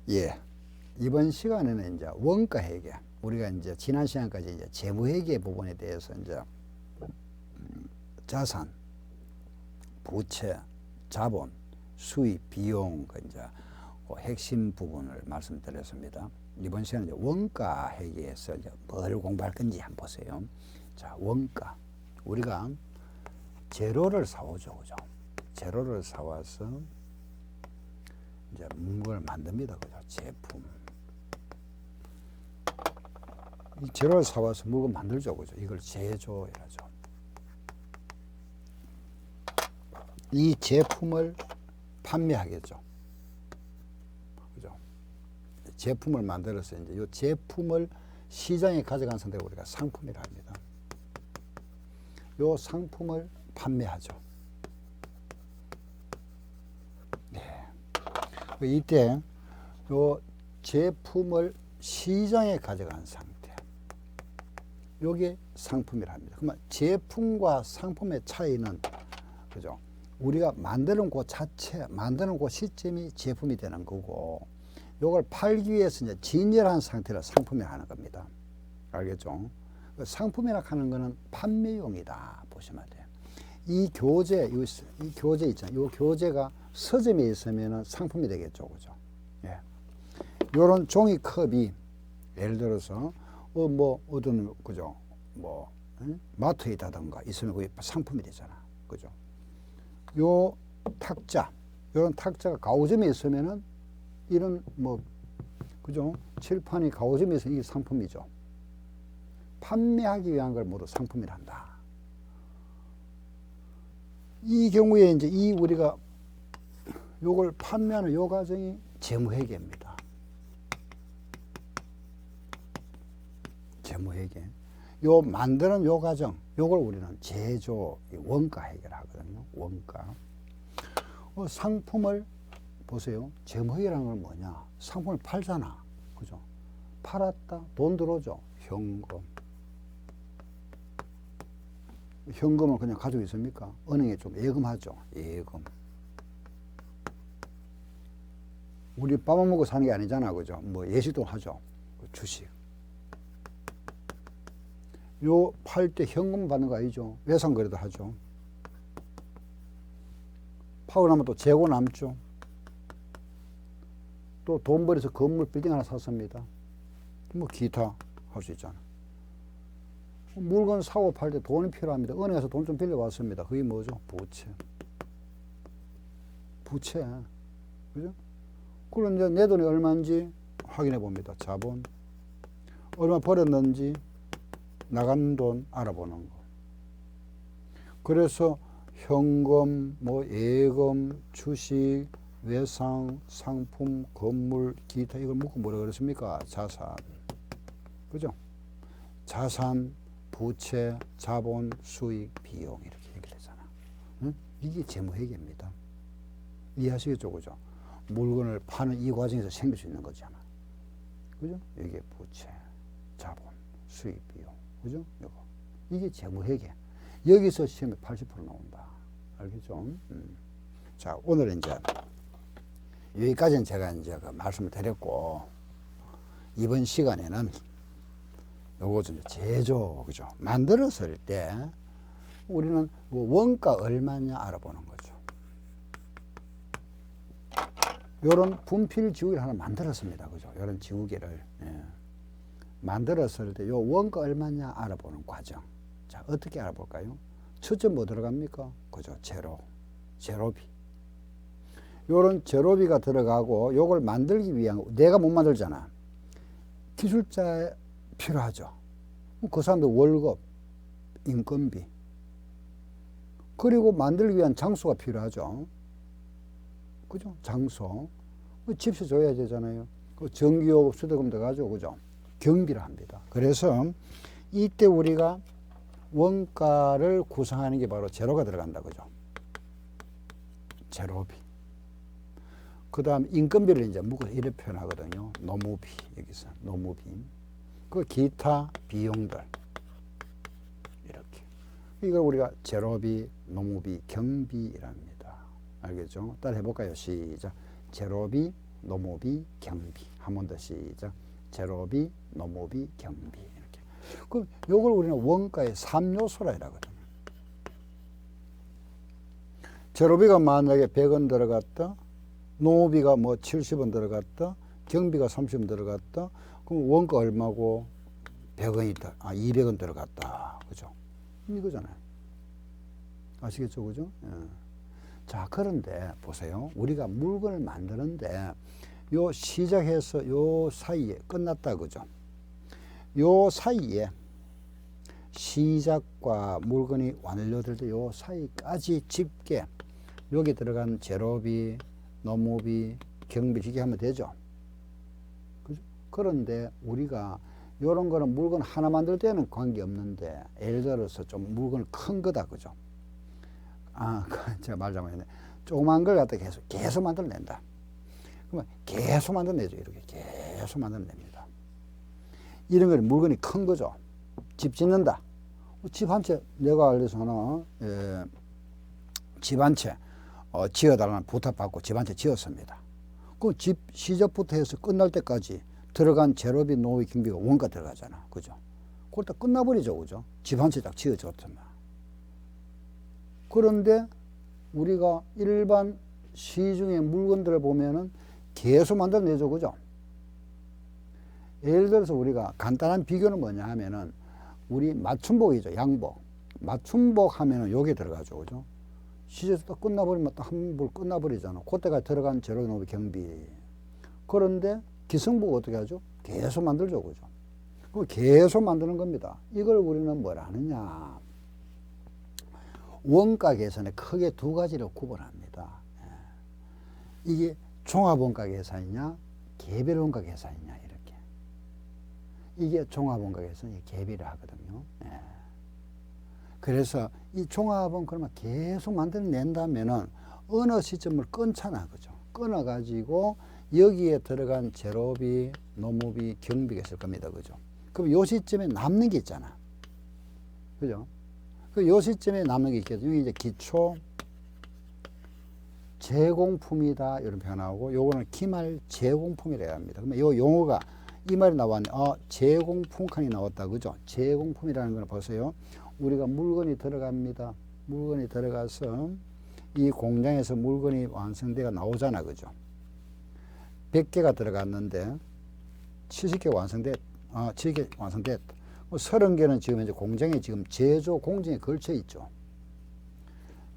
예. 이번 시간에는 이제 원가 회계, 우리가 이제 지난 시간까지 이제 재무 회계 부분에 대해서 이제 자산, 부채, 자본, 수입, 비용, 그 이제 그 핵심 부분을 말씀드렸습니다. 이번 시간에 이제 원가 회계에서 이제 뭘 공부할 건지 한번 보세요. 자, 원가. 우리가 재료를 사오죠, 그죠? 재료를 사와서 이제 물건을 만듭니다, 그죠? 제품. 이 재료를 사와서 물건 만들죠, 그죠? 이걸 제조해야죠. 이 제품을 판매하겠죠, 그죠? 제품을 만들어서 이제 이 제품을 시장에 가져간 상태로 우리가 상품이라 합니다. 이 상품을 판매하죠. 네. 이때 이 제품을 시장에 가져간 상태. 요게 상품이라 합니다. 그러면 제품과 상품의 차이는, 그죠? 우리가 만드는 그 자체, 만드는 그 시점이 제품이 되는 거고, 요걸 팔기 위해서 이제 진열한 상태를 상품이라 하는 겁니다. 알겠죠? 상품이라 하는 거는 판매용이다 보시면 돼요. 이 교재 있잖아요. 이 교재가 서점에 있으면 상품이 되겠죠, 그죠? 예. 요런 종이컵이 예를 들어서 어떤, 그죠? 마트에 있다든가 있으면 그게 상품이 되잖아. 그죠? 요 탁자, 요런 탁자가 가구점에 있으면은 이런 그죠? 칠판이 가구점에 있으면 이게 상품이죠. 판매하기 위한 걸 모두 상품이라 한다. 이 경우에 이제 우리가 요걸 판매하는 요 과정이 재무회계입니다. 재무회계. 요 만드는 요 과정, 요걸 우리는 제조 원가 회계를 하거든요. 원가. 상품을 보세요. 재무회계라는 건 뭐냐? 상품을 팔잖아. 그죠? 팔았다. 돈 들어오죠. 현금. 현금을 그냥 가지고 있습니까? 은행에 좀 예금하죠. 예금. 우리 밥만 먹고 사는 게 아니잖아. 그죠? 예식도 하죠. 주식. 요 팔 때 현금 받는 거 아니죠? 외상거래도 하죠. 파고 나면 또 재고 남죠. 또 돈 벌여서 건물 빌딩 하나 샀습니다. 기타 할 수 있잖아. 물건 사고 팔 때 돈이 필요합니다. 은행에서 돈 좀 빌려왔습니다. 그게 뭐죠? 부채. 부채. 그죠? 그럼 이제 내 돈이 얼마인지 확인해 봅니다. 자본. 얼마 벌었는지 나간 돈 알아보는 거. 그래서 현금, 예금, 주식, 외상, 상품, 건물, 기타 이걸 묶고 뭐라 그랬습니까? 자산. 그죠? 자산, 부채, 자본, 수익, 비용 이렇게 얘기를 했잖아. 응? 이게 재무회계입니다. 이해하시겠죠? 그죠? 물건을 파는 이 과정에서 생길 수 있는 거잖아. 그죠? 이게 부채, 자본, 수익, 비용. 그죠? 이게 재무회계. 여기서 시험에 80% 나온다. 알겠죠? 자, 오늘은 이제 여기까지는 제가 이제 말씀을 드렸고, 이번 시간에는 요거 좀 제조, 그죠? 만들었을 때 우리는 원가 얼마냐 알아보는 거죠. 요런 분필 지우개를 하나 만들었습니다. 그죠? 요런 지우개를. 예. 만들었을 때 요 원가 얼마냐 알아보는 과정. 자, 어떻게 알아볼까요? 첫째 뭐 들어갑니까? 그죠? 재료비. 요런 재료비가 들어가고 요걸 만들기 위한, 내가 못 만들잖아. 기술자 필요하죠. 그 사람들 월급, 인건비. 그리고 만들기 위한 장소가 필요하죠. 그죠? 장소. 집세 줘야 되잖아요. 전기요금, 수도금 들어가죠. 그죠? 경비를 합니다. 그래서 이때 우리가 원가를 구성하는 게 바로 재료가 들어간다. 그죠? 재료비. 그 다음 인건비를 이제 묶어서 이렇게 표현하거든요. 노무비. 여기서 노무비. 그 기타 비용들. 이렇게. 이걸 우리가 재료비, 노무비, 경비랍니다. 알겠죠? 따라 해볼까요? 시작. 재료비, 노모비, 경비. 한 번 더 시작. 재료비, 노모비, 경비. 이렇게. 그럼 요걸 우리는 원가의 3요소라 이라거든요. 재료비가 만약에 100원 들어갔다. 노모비가 뭐 70원 들어갔다. 경비가 30원 들어갔다. 그럼 원가 얼마고? 100원이 200원 들어갔다. 그죠? 이거잖아요. 아시겠죠? 그죠? 예. 자, 그런데 보세요. 우리가 물건을 만드는데 요 시작해서 요 사이에 끝났다. 그죠? 요 사이에 시작과 물건이 완료될 때 요 사이까지 집게 여기 들어간 재료비, 노무비, 경비 이렇게 하면 되죠. 그죠? 그런데 우리가 요런 거는 물건 하나 만들 때는 관계없는데 예를 들어서 좀 물건 큰 거다. 그죠? 제가 말 잘못했네. 조그만 걸 갖다 계속 만들어낸다. 그러면 계속 만들어내죠. 이렇게 계속 만들어냅니다. 이런 건 물건이 큰 거죠. 집 짓는다. 집 한 채 내가 알려서 하나 집 한 채 지어달라는 부탁받고 집 한 채 지었습니다. 그 집 시작부터 해서 끝날 때까지 들어간 재료비, 노비, 경비가 원가 들어가잖아. 그죠? 그걸 다 끝나버리죠. 그죠? 집 한 채 딱 지어줬더만. 그런데 우리가 일반 시중의 물건들을 보면은 계속 만들어내죠. 그죠? 예를 들어서 우리가 간단한 비교는 뭐냐 하면은 우리 맞춤복이죠. 양복. 맞춤복 하면은 요게 들어가죠. 그죠? 시제에서 딱 끝나버리면 딱 한 번 끝나버리잖아. 그때가 들어간 재료, 노비, 경비. 그런데 기성복 어떻게 하죠? 계속 만들죠. 그죠? 그 계속 만드는 겁니다. 이걸 우리는 뭐라 하느냐. 원가 계산에 크게 두 가지로 구분합니다. 이게 종합원가 계산이냐, 개별 원가 계산이냐, 이렇게. 이게 종합원가 계산이 개별을 하거든요. 그래서 이 종합은 그러면 계속 만들어낸다면은 어느 시점을 끊잖아. 그죠? 끊어가지고 여기에 들어간 재료비, 노무비, 경비가 있을 겁니다. 그죠? 그럼 요 시점에 남는 게 있잖아. 그죠? 요 시점에 남는 게 있겠죠. 여기 이제 기초 제공품이다. 이런 표현 나오고, 요거는 기말 제공품이라 합니다. 그러면 요 용어가 이 말이 나왔네. 제공품 칸이 나왔다. 그죠? 제공품이라는 걸 보세요. 우리가 물건이 들어갑니다. 물건이 들어가서 이 공장에서 물건이 완성돼가 나오잖아. 그죠? 100개가 들어갔는데 70개 완성됐, 70개 완성됐다. 30개는 지금 이제 공장에 지금 제조 공정에 걸쳐 있죠.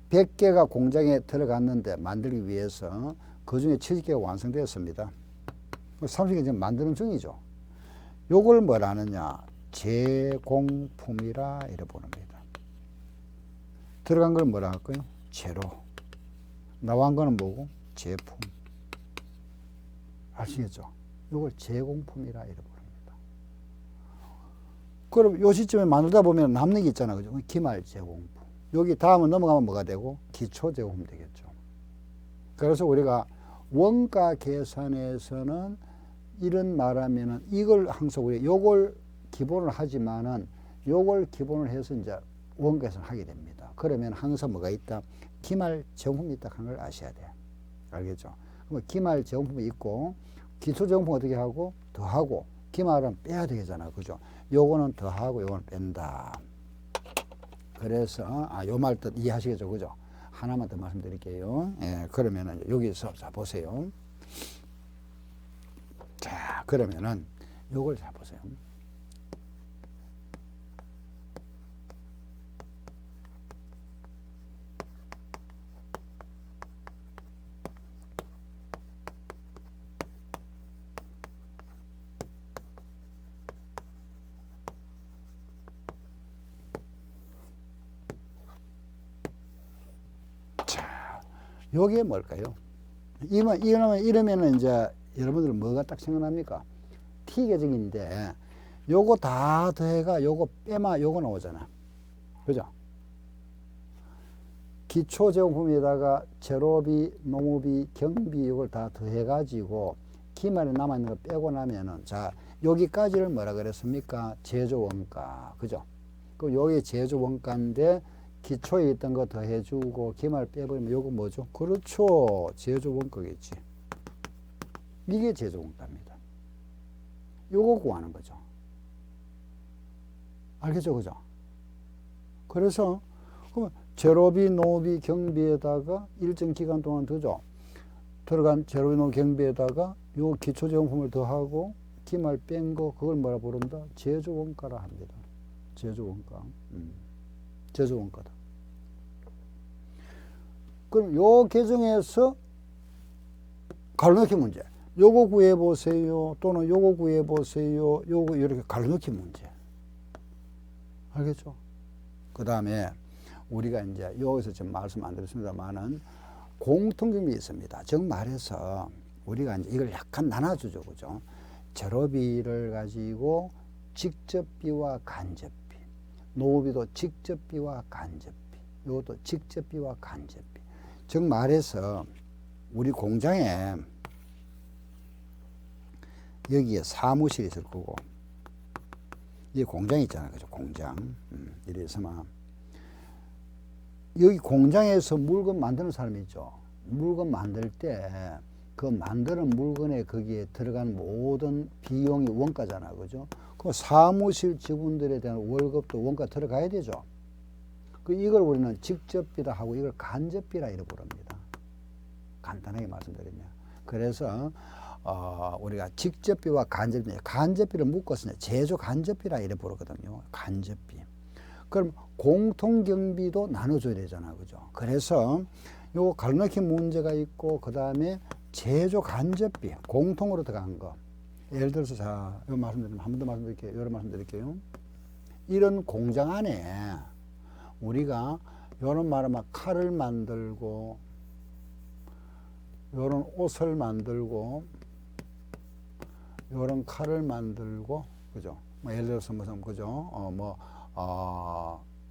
100개가 공장에 들어갔는데 만들기 위해서 그 중에 70개가 완성되었습니다. 30개 지금 만드는 중이죠. 요걸 뭐라 하느냐. 제공품이라 이래 보는 겁니다. 들어간 걸 뭐라 할까요? 재료. 나온 거는 뭐고? 제품. 아시겠죠? 요걸 제공품이라 이래 보는 겁니다. 그럼 요 시점에 만들다 보면 남는 게 있잖아. 그죠? 기말 제공품. 여기 다음은 넘어가면 뭐가 되고? 기초 제공품 되겠죠. 그래서 우리가 원가 계산에서는 이런 말하면은 이걸 항상 우리 요걸 기본을 하지만은 요걸 기본을 해서 이제 원가 계산을 하게 됩니다. 그러면 항상 뭐가 있다? 기말 제공품이 있다 하는 걸 아셔야 돼. 알겠죠? 그럼 기말 제공품이 있고 기초 제공품 어떻게 하고? 더하고 기말은 빼야 되잖아. 그죠? 요거는 더하고 요거는 뺀다. 그래서 요 말 뜻 이해하시겠죠? 그죠? 하나만 더 말씀드릴게요. 그러면은 여기서 자 보세요. 자, 그러면은 요걸 자 보세요. 요게 뭘까요? 이러면은 이제 여러분들 뭐가 딱 생각납니까? T 계정인데 요거 다 더해가 요거 빼마 요거 나오잖아. 그죠? 기초 제공품에다가 재료비, 노무비, 경비 요걸 다 더해가지고 기말에 남아있는 거 빼고 나면은 자 여기까지를 뭐라 그랬습니까? 제조원가. 그죠? 그 요게 제조원가인데 기초에 있던 거 더해주고 기말 빼버리면 요거 뭐죠? 그렇죠. 제조원가겠지. 이게 제조원가입니다. 요거 구하는 거죠. 알겠죠? 그죠? 그래서 그러면 제로비, 노비, 경비에다가 일정 기간 동안 더죠. 들어간 제로비, 노비, 경비에다가 요 기초제공품을 더하고 기말 뺀 거 그걸 뭐라 부른다? 제조원가라 합니다. 제조원가. 제조원가다. 그럼 요 계정에서 가로넣기 문제. 요거 구해보세요. 또는 요거 구해보세요. 요거 이렇게 가로넣기 문제. 알겠죠? 그 다음에 우리가 이제 여기서 지금 말씀 안 드렸습니다만은 공통점이 있습니다. 즉 말해서 우리가 이제 이걸 약간 나눠주죠. 그죠? 제로비를 가지고 직접비와 간접비. 노비도 직접비와 간접비. 이것도 직접비와 간접비. 즉 말해서 우리 공장에 여기에 사무실이 있을 거고, 이 공장이 있잖아요. 그죠? 공장. 이래서만 여기 공장에서 물건 만드는 사람이 있죠. 물건 만들 때 그 만드는 물건에 거기에 들어간 모든 비용이 원가잖아. 그죠? 그 사무실 직원들에 대한 월급도 원가 들어가야 되죠. 그 이걸 우리는 직접비라 하고 이걸 간접비라 이래 부릅니다. 간단하게 말씀드리면. 그래서 우리가 직접비와 간접비를 묶어서 제조 간접비라 이래 부르거든요. 간접비. 그럼 공통경비도 나눠줘야 되잖아. 그죠? 그래서 요 가로넣기 문제가 있고, 그 다음에 제조 간접비, 공통으로 들어간 거. 예를 들어서, 자, 요 말씀드리면, 한 번 더 말씀드릴게요. 여러 말씀드릴게요. 이런 공장 안에 우리가 요런 말하면 칼을 만들고, 요런 옷을 만들고, 요런 칼을 만들고, 그죠? 뭐 예를 들어서 무슨, 그죠?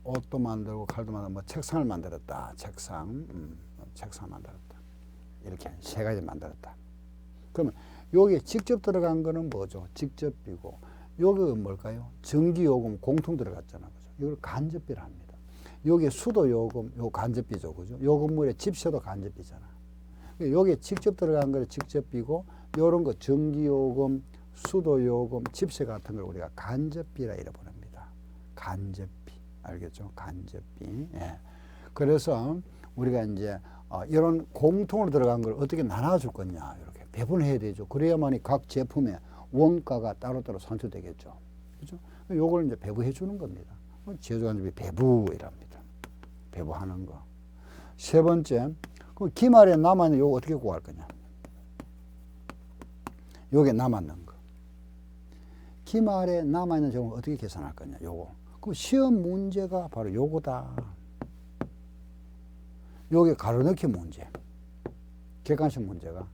옷도 만들고, 칼도 만들고, 뭐 책상을 만들었다. 책상 만들었다. 이렇게 세 가지 만들었다. 그러면 여기에 직접 들어간 거는 뭐죠? 직접비고, 여기가 뭘까요? 전기요금 공통 들어갔잖아. 그죠? 이걸 간접비라 합니다. 여기에 수도요금, 요 간접비죠. 그죠? 요 건물에 집세도 간접비잖아. 여기에 직접 들어간 거는 직접비고, 요런 거 전기요금, 수도요금, 집세 같은 걸 우리가 간접비라 이래 부릅니다. 간접비. 알겠죠? 간접비. 예. 그래서 우리가 이제 이런 공통으로 들어간 걸 어떻게 나눠줄 거냐, 이렇게 배분해야 되죠. 그래야만이 각 제품의 원가가 따로따로 산출되겠죠. 그죠? 요걸 이제 배부해 주는 겁니다. 제조간접비 배부이랍니다. 배부하는 거. 세 번째, 그 기말에 남아있는 요거 어떻게 구할 거냐. 요게 남았는 거. 기말에 남아있는 제목을 어떻게 계산할 거냐, 요거. 그 시험 문제가 바로 요거다. 요게 가로넣기 문제. 객관식 문제가.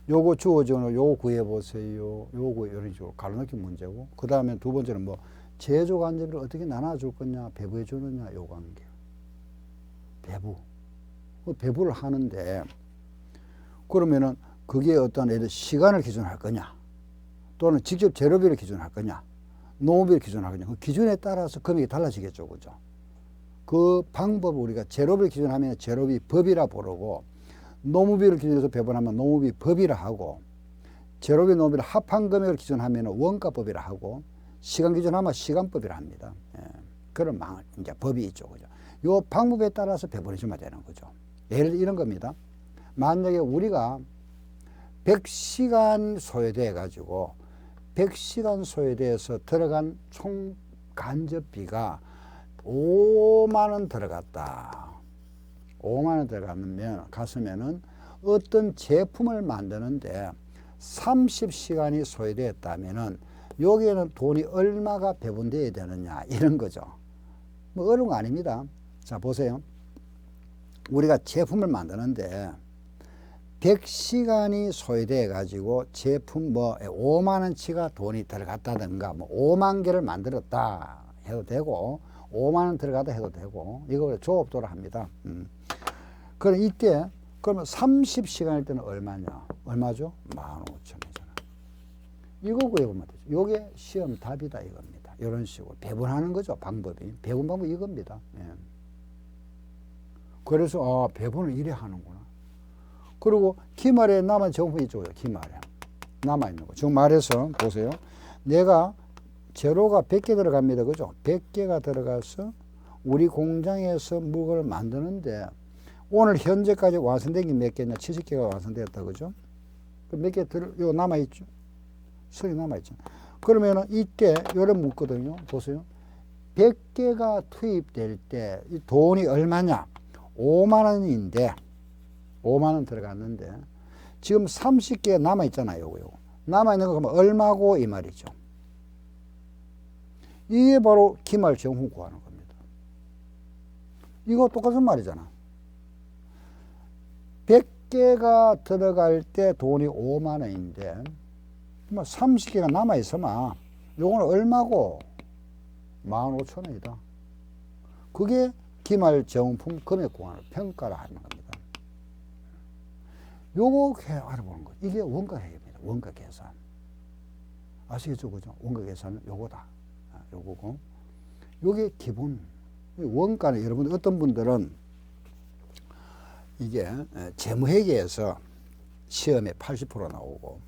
요거 주어지는 요거 구해보세요. 요거 이런 식으로 가로넣기 문제고. 그 다음에 두 번째는 뭐 제조 간접비를 어떻게 나눠줄 거냐, 배부해 주느냐, 요 관계. 배부. 배부를 하는데, 그러면은 그게 어떤 예를 들어 시간을 기준할 거냐, 또는 직접 재료비를 기준할 거냐, 노무비를 기준할 거냐. 그 기준에 따라서 금액이 달라지겠죠. 그죠? 그 방법을 우리가 재료비를 기준하면 재료비 법이라 부르고, 노무비를 기준해서 배분하면 노무비 법이라 하고, 재료비 노무비를 합한 금액을 기준하면 원가법이라 하고, 시간 기준하면 시간법이라 합니다. 예. 그런 이제 법이 있죠. 그죠? 요 방법에 따라서 배분해 주면 되는 거죠. 예를 들어 이런 겁니다. 만약에 우리가 100시간 소요돼 가지고 100시간 소요돼서 들어간 총 간접비가 5만 원 들어갔다. 5만 원 갔으면은 어떤 제품을 만드는데 30시간이 소요되었다면은 여기에는 돈이 얼마가 배분되어야 되느냐, 이런 거죠. 뭐 어려운 거 아닙니다. 자, 보세요. 우리가 제품을 만드는데 100시간이 소요돼 가지고 제품 뭐 5만 원치가 돈이 들어갔다든가, 뭐 5만 개를 만들었다 해도 되고, 5만 원 들어가다 해도 되고, 이걸 조업도로 합니다. 그럼 이때, 그러면 30시간일 때는 얼마냐? 얼마죠? 15,000원이잖아. 이거 구해보면 되죠. 요게 시험 답이다 이겁니다. 이런 식으로 배분하는 거죠. 방법이. 배분 방법이 이겁니다. 예. 그래서 배분을 이래 하는구나. 그리고 기말에 남은 제품이 있죠. 기말에. 남아있는 거. 지금 말해서 보세요. 내가 재료가 100개 들어갑니다. 그죠? 100개가 들어가서 우리 공장에서 물건을 만드는데 오늘 현재까지 완성된 게 몇 개냐? 70개가 완성되었다. 그죠? 몇 개 요 남아있죠? 선이 남아있죠. 그러면은 이때 요래 묻거든요. 보세요. 100개가 투입될 때 이 돈이 얼마냐? 5만 원인데 5만 원 들어갔는데 지금 30개 남아있잖아요. 요거. 남아있는 거 그러면 얼마고 이 말이죠. 이게 바로 기말 정후 구하는 겁니다. 이거 똑같은 말이잖아. 100개가 들어갈 때 돈이 5만 원인데 30개가 남아있으면 요거는 얼마고? 15,000원이다. 그게 기말 정품 금액 구하는 평가를 하는 겁니다. 요거 알아보는 거. 이게 원가 회계입니다. 원가 계산. 아시겠죠? 그죠? 원가 계산은 요거다. 요거고. 요게 기본. 원가는 여러분 어떤 분들은 이게 재무회계에서 시험에 80% 나오고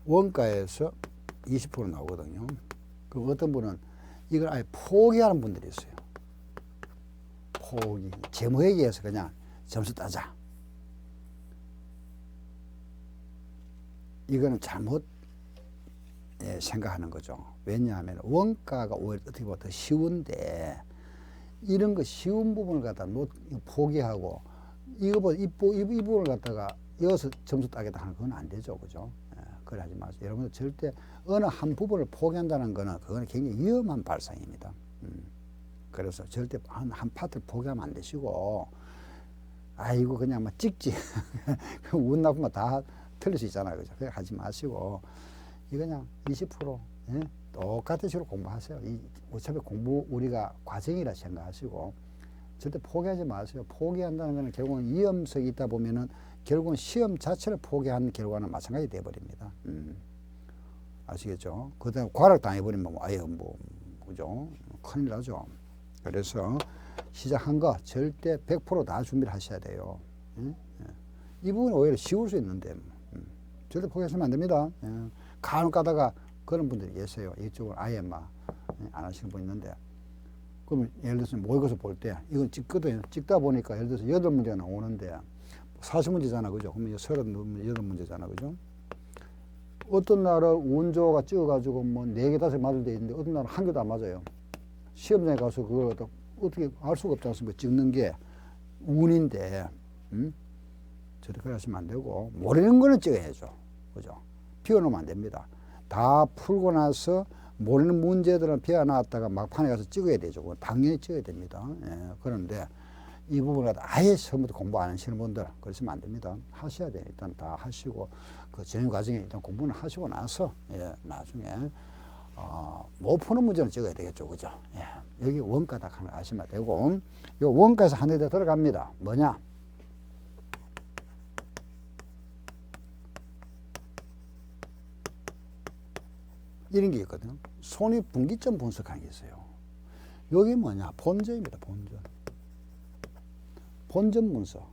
원가에서 20% 나오거든요. 그럼 어떤 분은 이걸 아예 포기하는 분들이 있어요. 포기. 재무회계에서 그냥 점수 따자. 이거는 잘못 생각하는 거죠. 왜냐하면 원가가 오히려 어떻게 보면 더 쉬운데 이런 거 쉬운 부분을 갖다 포기하고 이거보다 이 부분을 갖다가 이어서 점수 따겠다 하는 건 안 되죠. 그죠? 그래 하지 마세요. 여러분들 절대 어느 한 부분을 포기한다는 거는 그거는 굉장히 위험한 발상입니다. 그래서 절대 한 파트를 포기하면 안 되시고 아이고 그냥 막 찍지. 운 나쁘면 다 틀릴 수 있잖아요. 그죠? 그래 하지 마시고 이 그냥 20% 똑같은 식으로 공부하세요. 어차피 공부 우리가 과정이라 생각하시고 절대 포기하지 마세요. 포기한다는 것은 결국은 위험성이 있다 보면은 결국은 시험 자체를 포기한 결과는 마찬가지 되어버립니다. 아시겠죠? 그다음에 과락 당해버리면 아예 그죠? 큰일 나죠. 그래서 시작한 거 절대 100% 다 준비를 하셔야 돼요. 이 부분은 오히려 쉬울 수 있는데 절대 포기하시면 안 됩니다. 간혹 가다가 그런 분들이 계세요. 이쪽을 아예 막 안 하시는 분 있는데 그러면 예를 들어서 모의고사 볼 때 이건 찍거든요. 찍다 보니까 예를 들어서 8문제가 나오는데 40문제잖아. 그죠? 그러면 38문제잖아. 그죠? 어떤 날은 운조가 찍어가지고 뭐 4개, 5개 맞을 때 있는데 어떤 날은 1개도 안 맞아요. 시험장에 가서 그걸 어떻게 알 수가 없지 않습니까? 찍는 게 운인데, 저렇게 하시면 안 되고, 모르는 거는 찍어야죠. 그죠? 비워놓으면 안 됩니다. 다 풀고 나서 모르는 문제들은 비워 놨다가 막판에 가서 찍어야 되죠. 당연히 찍어야 됩니다. 그런데 이 부분을 아예 처음부터 공부 안 하시는 분들 그러시면 안 됩니다. 하셔야 돼요. 일단 다 하시고 그 진행 과정에 일단 공부는 하시고 나서 나중에 못 푸는 문제는 찍어야 되겠죠. 그죠? 여기 원가 딱 하나 아시면 되고 요 원가에서 한 대 더 들어갑니다. 뭐냐? 이런 게 있거든요. 손익분기점 분석하는 게 있어요. 여기 뭐냐? 본전입니다. 본전. 본전 분석.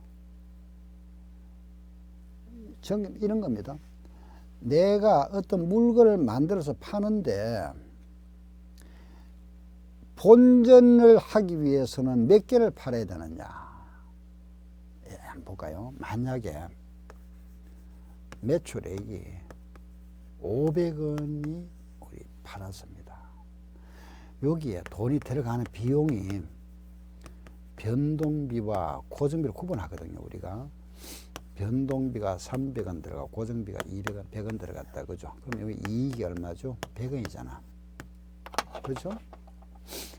이런 겁니다. 내가 어떤 물건을 만들어서 파는데 본전을 하기 위해서는 몇 개를 팔아야 되느냐. 한번 볼까요? 만약에 매출액이 500원이 우리 팔았습니다. 여기에 돈이 들어가는 비용이 변동비와 고정비를 구분하거든요. 우리가 변동비가 300원 들어가고 고정비가 200원, 100원 들어갔다. 그죠? 그럼 여기 이익이 얼마죠? 100원이잖아. 그렇죠?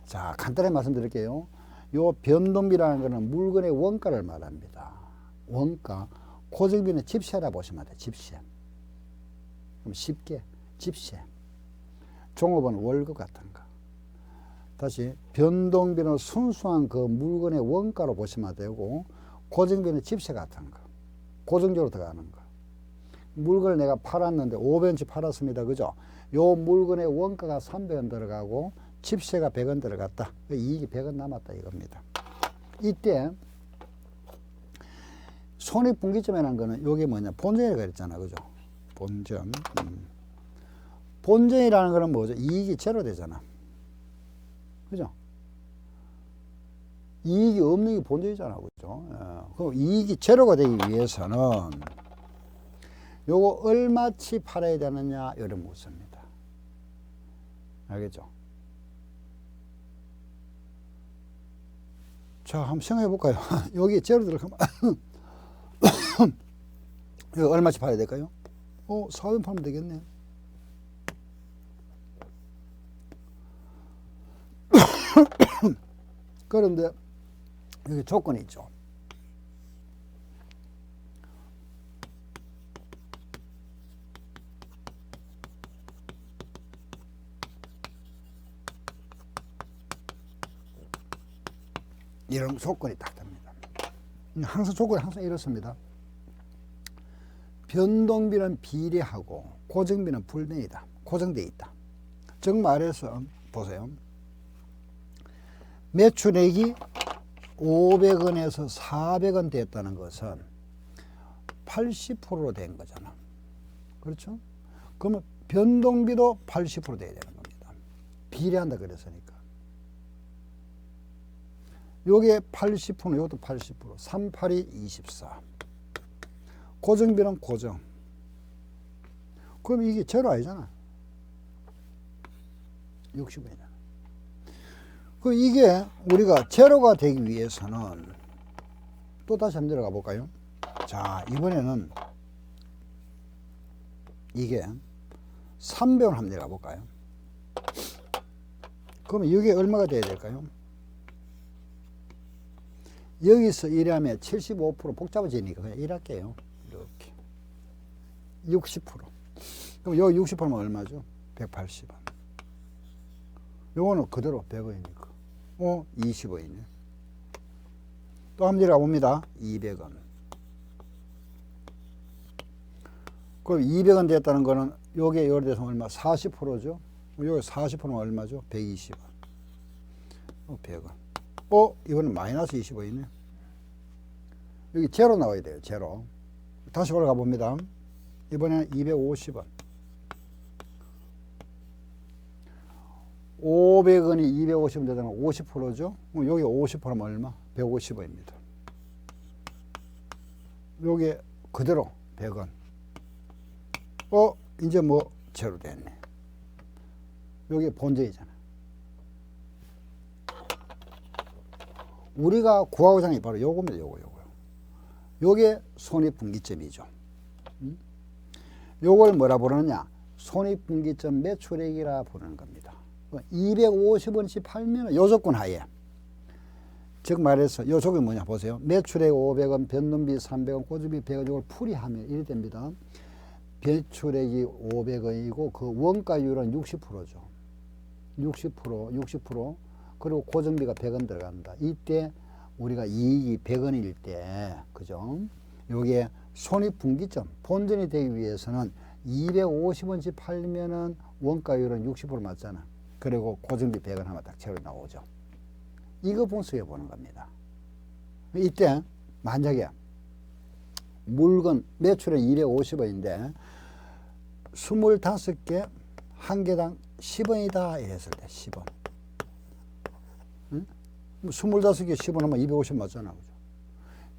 자, 간단하게 말씀드릴게요. 요 변동비라는 거는 물건의 원가를 말합니다. 원가. 고정비는 집세라 보시면 돼요. 집세. 그럼 쉽게 집세. 종업원 월급 같은 거. 다시 변동비는 순수한 그 물건의 원가로 보시면 되고 고정비는 집세 같은 거. 고정적으로 들어가는 거. 물건을 내가 팔았는데 500원치 팔았습니다. 그죠? 요 물건의 원가가 300원 들어가고 집세가 100원 들어갔다. 이익이 100원 남았다 이겁니다. 이때 손익분기점이라는 거는 요게 뭐냐? 본전이라고 그랬잖아. 그죠? 본전. 본전이라는 거는 뭐죠? 이익이 제로 되잖아. 그죠? 이익이 없는 게 본전이잖아. 그죠? 그럼 이익이 제로가 되기 위해서는 요거 얼마치 팔아야 되느냐? 이런 묻습니다. 알겠죠? 자, 한번 생각해 볼까요? 여기 제로 들어가면 이거 얼마치 팔아야 될까요? 4원 팔면 되겠네. 그런데 여기 조건이 있죠. 이런 조건이 딱 됩니다. 항상 조건이 항상 이렇습니다. 변동비는 비례하고 고정비는 불변이다. 고정되어 있다. 즉 말해서 보세요. 매출액이 500원에서 400원 됐다는 것은 80%로 된 거잖아. 그렇죠? 그러면 변동비도 80% 돼야 되는 겁니다. 비례한다 그랬으니까. 요게 80%, 요것도 80%. 3, 8이 24. 고정비는 고정. 그럼 이게 제로 아니잖아. 60원이잖아. 그 이게 우리가 제로가 되기 위해서는 또 다시 한번 내려가 볼까요? 자, 이번에는 이게 300원 한번 내려가 볼까요? 그러면 이게 얼마가 돼야 될까요? 여기서 일하면 75% 복잡해지니까 그냥 일할게요. 이렇게 60%. 그럼 여기 60%면 얼마죠? 180원. 요거는 그대로 100원이니까 20원이네. 또 한번 내려가 봅니다. 200원. 그럼 200원 됐다는 거는 요게 요래 돼서 얼마? 40%죠? 요게 40%면 얼마죠? 120원. 100원. 이번엔 마이너스 20원이네. 여기 제로 나와야 돼요. 제로. 다시 올라가 봅니다. 이번에는 250원. 500원이 250원 되잖아. 50%죠? 여기 50%면 얼마? 150원입니다. 여기 그대로 100원. 이제 뭐 제로 됐네. 여기 본전이잖아. 우리가 구하고자 하는 게 바로 요겁니다. 요거요. 요게 손익분기점이죠. 요걸 뭐라 부르느냐? 손익분기점 매출액이라 부르는 겁니다. 250원씩 팔면 요 조건 하에. 즉 말해서 요 조건이 뭐냐 보세요. 매출액 500원, 변동비 300원, 고정비 100원 이걸 풀이하면 이렇게 됩니다. 매출액이 500원이고 그 원가율은 60%죠. 60%. 그리고 고정비가 100원 들어간다. 이때 우리가 이익이 100원일 때, 그죠? 요게 손익분기점, 본전이 되기 위해서는 250원씩 팔면은 원가율은 60% 맞잖아. 그리고 고정비 100원 하면 딱 채로 나오죠. 이거 분석해 보는 겁니다. 이때 만약에 물건 매출은 250원인데 25개 한 개당 10원이다 이랬을 때 10원. 25개 10원 하면 250 맞잖아. 그죠?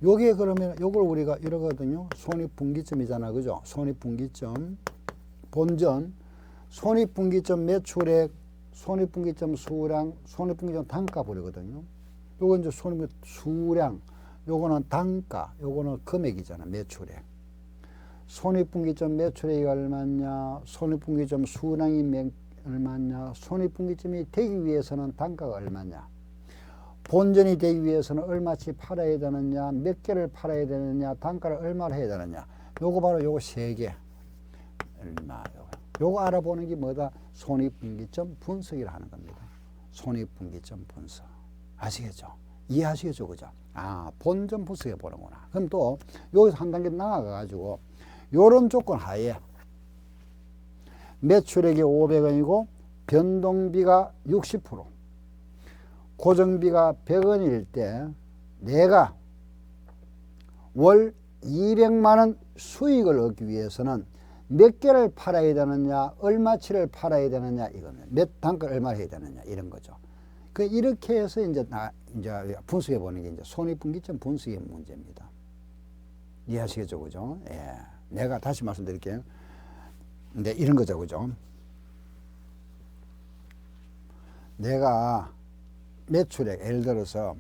요게 그러면 요걸 우리가 이러거든요. 손익분기점이잖아. 그죠? 손익분기점, 본전, 손익분기점 매출액, 손익분기점 수량, 손익분기점 단가 부르거든요. 요건 이제 손익분기점 수량, 요거는 단가, 요거는 금액이잖아. 매출액. 손익분기점 매출액이 얼마냐, 손익분기점 수량이 얼마냐, 손익분기점이 되기 위해서는 단가가 얼마냐, 본전이 되기 위해서는 얼마치 팔아야 되느냐, 몇 개를 팔아야 되느냐, 단가를 얼마를 해야 되느냐. 요거 바로 요거 세 개. 얼마, 요거 알아보는 게 뭐다? 손익분기점 분석이라 하는 겁니다. 손익분기점 분석. 아시겠죠? 이해하시겠죠? 그죠? 본전 분석해 보는구나. 그럼 또 여기서 한 단계 나아가가지고 요런 조건 하에 매출액이 500원이고 변동비가 60%, 고정비가 100원일 때 내가 월 200만 원 수익을 얻기 위해서는 몇 개를 팔아야 되느냐, 얼마치를 팔아야 되느냐, 이거는 몇 단가 얼마 해야 되느냐, 이런 거죠. 그 이렇게 해서 이제 분석해 보는 게 이제 손익분기점 분석의 문제입니다. 이해하시겠죠, 그죠? 예. 내가 다시 말씀드릴게요. 근데 이런 거죠, 그죠? 내가 매출액, 예를 들어서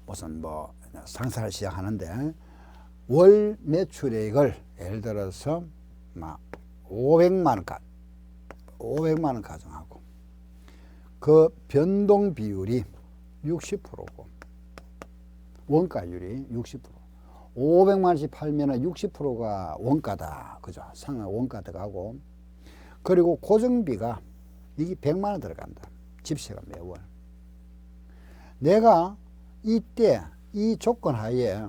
무슨 뭐 상사를 시작하는데 월 매출액을 예를 들어서 막 500만 원 가정하고 그 변동 비율이 60%고 원가율이 60%. 500만 원씩 팔면은 60%가 원가다. 그죠? 상하 원가 들어가고 그리고 고정비가 이게 100만 원 들어간다. 집세가 매월. 내가 이때 이 조건 하에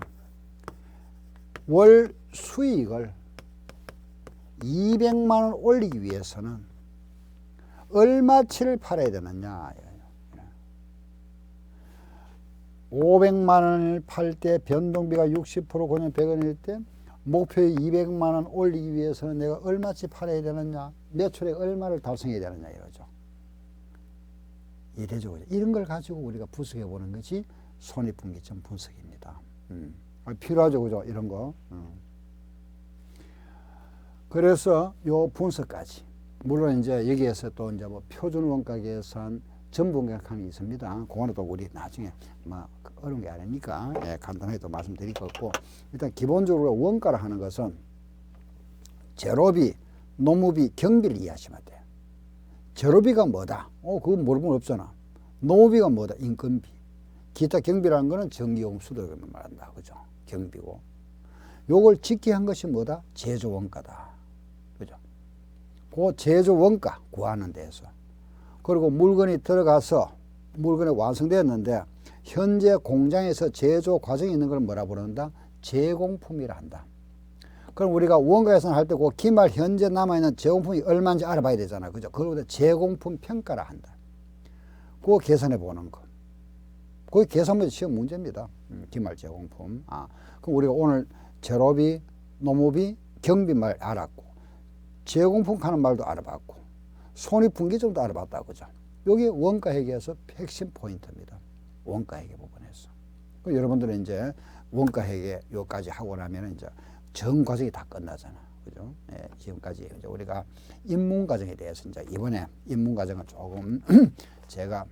월 수익을 200만 원 올리기 위해서는 얼마치를 팔아야 되느냐. 500만 원을 팔 때 변동비가 60% 고정 100원일 때 목표의 200만 원 올리기 위해서는 내가 얼마치 팔아야 되느냐. 매출액 얼마를 달성해야 되느냐 이거죠. 이래죠. 이런 걸 가지고 우리가 분석해 보는 것이 손익분기점 분석입니다. 필요하죠, 그죠? 이런 거. 그래서 요 분석까지. 물론 이제 여기에서 또 이제 뭐 표준 원가 계산, 전부 계산하는 게 있습니다. 그거는 또 우리 나중에 뭐 어려운 게 아니니까 예, 간단하게 또 말씀드릴 거고 일단 기본적으로 원가를 하는 것은 재료비, 노무비, 경비를 이해하시면 돼요. 재료비가 뭐다? 그건 모르면 없잖아. 노무비가 뭐다? 인건비. 기타 경비라는 거는 전기요금 수도를 말한다. 그죠? 경비고. 요걸 직계한 것이 뭐다? 제조 원가다. 그죠? 그 제조 원가 구하는 데서. 그리고 물건이 들어가서 물건이 완성되었는데 현재 공장에서 제조 과정에 있는 걸 뭐라 부른다? 제공품이라 한다. 그럼 우리가 원가 계산할 때 그 기말 현재 남아있는 제공품이 얼마인지 알아봐야 되잖아. 그죠? 그걸 제공품 평가라 한다. 그거 계산해 보는 거. 그게 계산 문제 시험 문제입니다. 기말 제공품. 그럼 우리가 오늘 재료비, 노무비, 경비말 알았고 제공품 하는 말도 알아봤고 손익분기점도 알아봤다. 그죠? 여기 원가회계에서 핵심 포인트입니다. 원가회계 부분에서. 그럼 여러분들은 이제 원가회계 요까지 하고 나면 이제 전 과정이 다 끝나잖아. 그죠? 예, 지금까지 이제 우리가 입문 과정에 대해서 이제 이번에 입문 과정은 조금 제가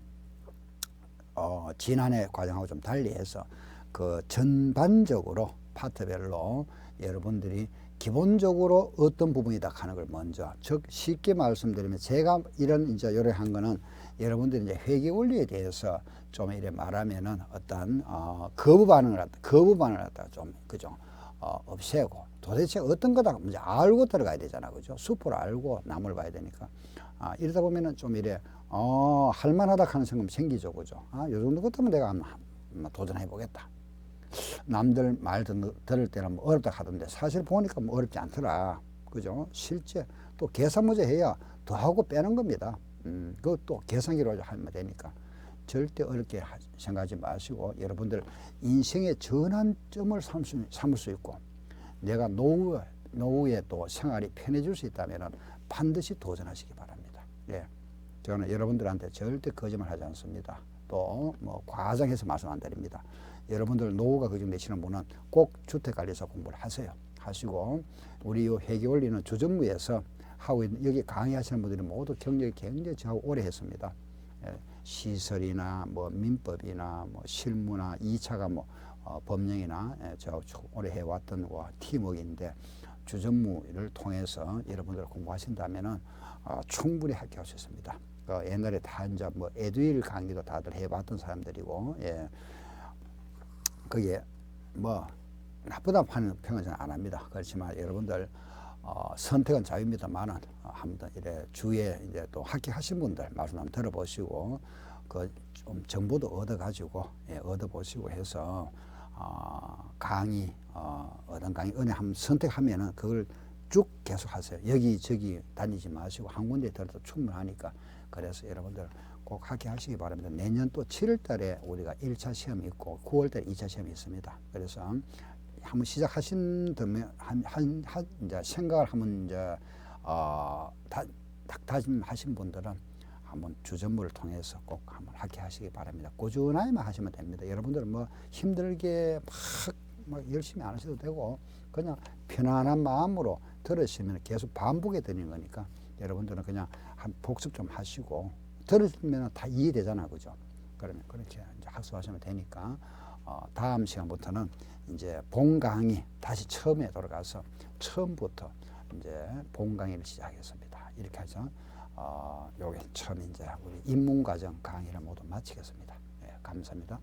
지난해 과정하고 좀 달리해서 그 전반적으로 파트별로 여러분들이 기본적으로 어떤 부분이다 하는 걸 먼저, 즉 쉽게 말씀드리면 제가 이런 이제 요래한 거는 여러분들이 이제 회계 원리에 대해서 좀 이래 말하면은 어떤 거부 반응을 갖다가 좀 그죠? 없애고 도대체 어떤 거다 이제 알고 들어가야 되잖아. 그죠? 숲을 알고 나무를 봐야 되니까. 이러다 보면은 좀 이래 할만하다 하는 생각이 생기죠. 그죠? 요 정도 같으면 내가 한번 도전해 보겠다. 남들 말 들을 때는 뭐 어렵다 하던데 사실 보니까 뭐 어렵지 않더라. 그죠? 실제 또 계산 문제 해야 더하고 빼는 겁니다. 그것도 계산기로 하면 되니까 절대 어렵게 생각하지 마시고 여러분들 인생의 전환점을 삼을 수 있고 내가 노후에 또 생활이 편해질 수 있다면 반드시 도전하시기 바랍니다. 예. 저는 여러분들한테 절대 거짓말 하지 않습니다. 또 뭐 과장해서 말씀 안 드립니다. 여러분들 노후가 걱정되시는 분은 꼭 주택관리사 공부를 하세요. 하시고 우리 요 회계원리는 주전무에서 하고 있는 여기 강의하시는 분들이 모두 경력이 굉장히 저하고 오래 했습니다. 예, 시설이나 뭐 민법이나 뭐 실무나 2차가 뭐 법령이나 저하고 오래 해왔던 팀워크인데 주전무를 통해서 여러분들 공부하신다면은 충분히 합격할 수 있습니다. 옛날에 다 이제 뭐 에듀윌 강의도 다들 해봤던 사람들이고, 예. 그게 뭐 나쁘다 하는 평은 저는 안 합니다. 그렇지만 여러분들 선택은 자유입니다만은 한번 이래 주위에 이제 또 합격하신 분들 말씀 한번 들어보시고 그 좀 정보도 얻어가지고 얻어보시고 해서 강의 어떤 강의 은혜 한번 선택하면은 그걸 쭉 계속하세요. 여기저기 다니지 마시고 한 군데 들어도 충분하니까. 그래서 여러분들 꼭 합격하시기 바랍니다. 내년 또 7월 달에 우리가 1차 시험이 있고 9월 달에 2차 시험이 있습니다. 그래서 한번 시작하신 다음에 이제 생각을 한번 이제 다짐하신 분들은 한번 주전부를 통해서 꼭 한번 하시기 바랍니다. 꾸준히만 하시면 됩니다. 여러분들은 뭐 힘들게 막 열심히 안 하셔도 되고 그냥 편안한 마음으로 들으시면 계속 반복이 되는 거니까 여러분들은 그냥 한 복습 좀 하시고 들으시면 다 이해되잖아, 그죠? 그러면 그렇게 이제 학습하시면 되니까 다음 시간부터는 이제 본 강의 다시 처음에 돌아가서 처음부터 이제 본 강의를 시작했습니다. 이렇게 해서 요게 처음 이제 우리 입문과정 강의를 모두 마치겠습니다. 예, 감사합니다.